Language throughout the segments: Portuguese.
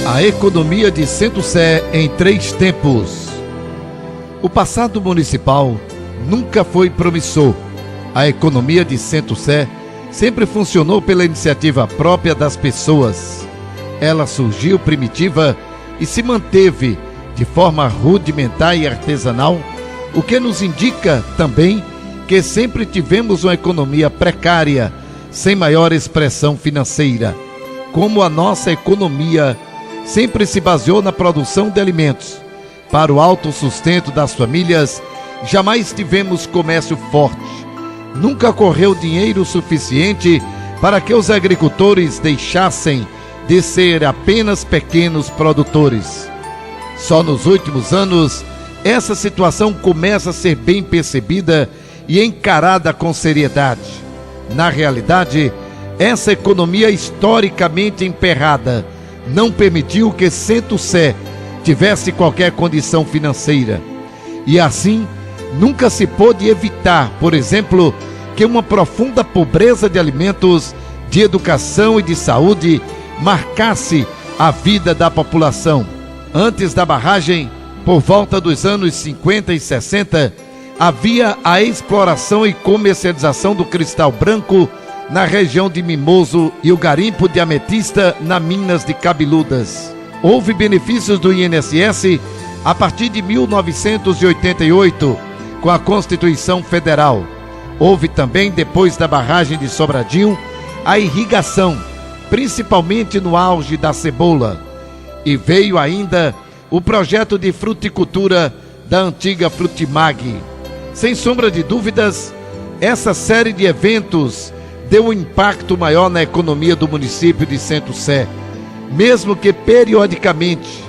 A economia de Centro-Sé em 3 tempos. O passado municipal nunca foi promissor. A economia de Centro-Sé sempre funcionou pela iniciativa própria das pessoas. Ela surgiu primitiva e se manteve de forma rudimentar e artesanal, o que nos indica também que sempre tivemos uma economia precária, sem maior expressão financeira. Como a nossa economia sempre se baseou na produção de alimentos para o autossustento das famílias, jamais tivemos comércio forte. Nunca correu dinheiro suficiente para que os agricultores deixassem de ser apenas pequenos produtores. Só nos últimos anos, essa situação começa a ser bem percebida e encarada com seriedade. Na realidade, essa economia historicamente emperrada não permitiu que Centro-Sé tivesse qualquer condição financeira. E assim, nunca se pôde evitar, por exemplo, que uma profunda pobreza de alimentos, de educação e de saúde marcasse a vida da população. Antes da barragem, por volta dos anos 50 e 60, havia a exploração e comercialização do cristal branco na região de Mimoso e o garimpo de ametista na Minas de Cabeludas. Houve benefícios do INSS a partir de 1988, com a Constituição Federal. Houve também, depois da barragem de Sobradinho, a irrigação, principalmente no auge da cebola. E veio ainda o projeto de fruticultura da antiga Frutimag. Sem sombra de dúvidas, essa série de eventos deu um impacto maior na economia do município de Centro-Sé, mesmo que periodicamente,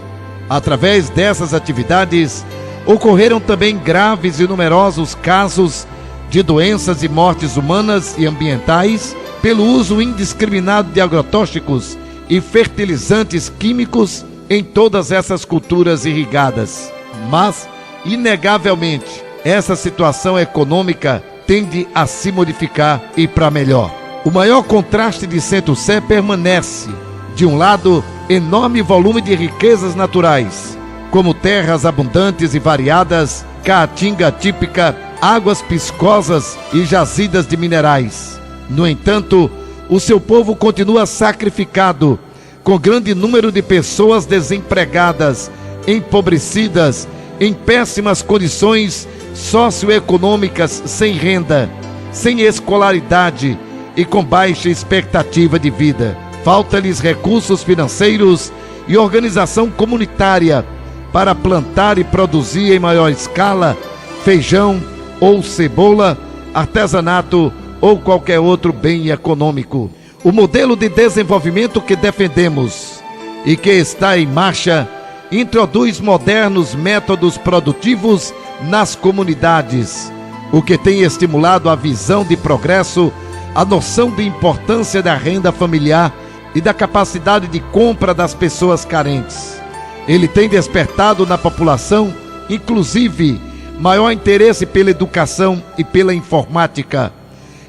através dessas atividades, ocorreram também graves e numerosos casos de doenças e mortes humanas e ambientais pelo uso indiscriminado de agrotóxicos e fertilizantes químicos em todas essas culturas irrigadas. Mas, inegavelmente, essa situação econômica tende a se modificar e para melhor. O maior contraste de Centro-Sé permanece, de um lado, enorme volume de riquezas naturais, como terras abundantes e variadas, caatinga típica, águas piscosas e jazidas de minerais. No entanto, o seu povo continua sacrificado, com grande número de pessoas desempregadas, empobrecidas, em péssimas condições socioeconômicas, sem renda, sem escolaridade e com baixa expectativa de vida. Falta-lhes recursos financeiros e organização comunitária para plantar e produzir em maior escala feijão ou cebola, artesanato ou qualquer outro bem econômico. O modelo de desenvolvimento que defendemos e que está em marcha introduz modernos métodos produtivos nas comunidades, o que tem estimulado a visão de progresso, a noção de importância da renda familiar e da capacidade de compra das pessoas carentes. Ele tem despertado na população, inclusive, maior interesse pela educação e pela informática.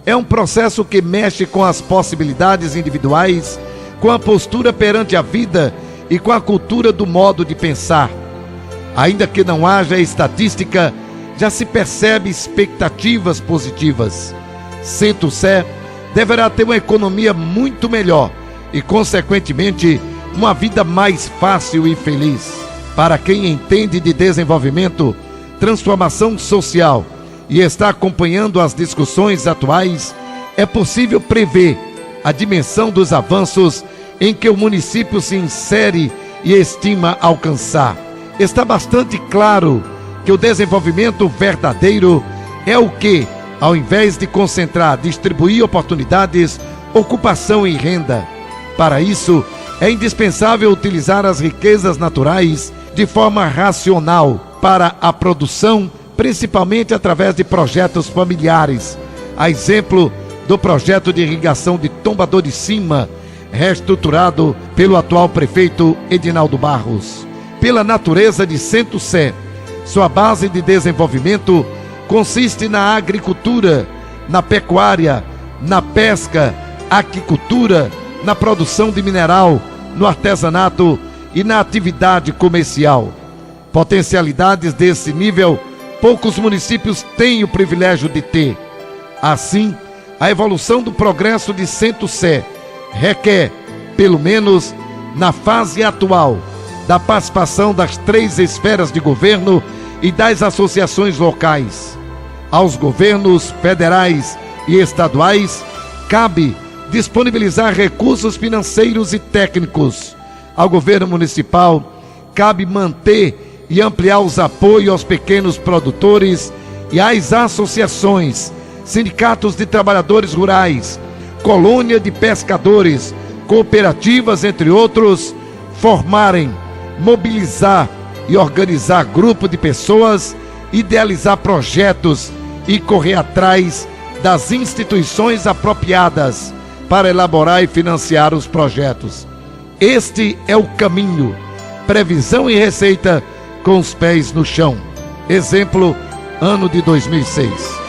É um processo que mexe com as possibilidades individuais, com a postura perante a vida e com a cultura do modo de pensar. Ainda que não haja estatística, já se percebe expectativas positivas. Centro-Sé deverá ter uma economia muito melhor e, consequentemente, uma vida mais fácil e feliz. Para quem entende de desenvolvimento, transformação social e está acompanhando as discussões atuais, é possível prever a dimensão dos avanços em que o município se insere e estima alcançar. Está bastante claro que o desenvolvimento verdadeiro é o que, ao invés de concentrar, distribuir oportunidades, ocupação e renda. Para isso, é indispensável utilizar as riquezas naturais de forma racional para a produção, principalmente através de projetos familiares, a exemplo do projeto de irrigação de Tombador de Cima, reestruturado pelo atual prefeito Edinaldo Barros. Pela natureza de Centro-Sé, sua base de desenvolvimento consiste na agricultura, na pecuária, na pesca, aquicultura, na produção de mineral, no artesanato e na atividade comercial. Potencialidades desse nível, poucos municípios têm o privilégio de ter. Assim, a evolução do progresso de Centro-Sé requer, pelo menos na fase atual, da participação das 3 esferas de governo e das associações locais. Aos governos federais e estaduais, cabe disponibilizar recursos financeiros e técnicos. Ao governo municipal, cabe manter e ampliar os apoios aos pequenos produtores e às associações, sindicatos de trabalhadores rurais, colônia de pescadores, cooperativas, entre outros, formarem, mobilizar e organizar grupo de pessoas, idealizar projetos e correr atrás das instituições apropriadas para elaborar e financiar os projetos. Este é o caminho. Previsão e receita com os pés no chão. Exemplo, ano de 2006.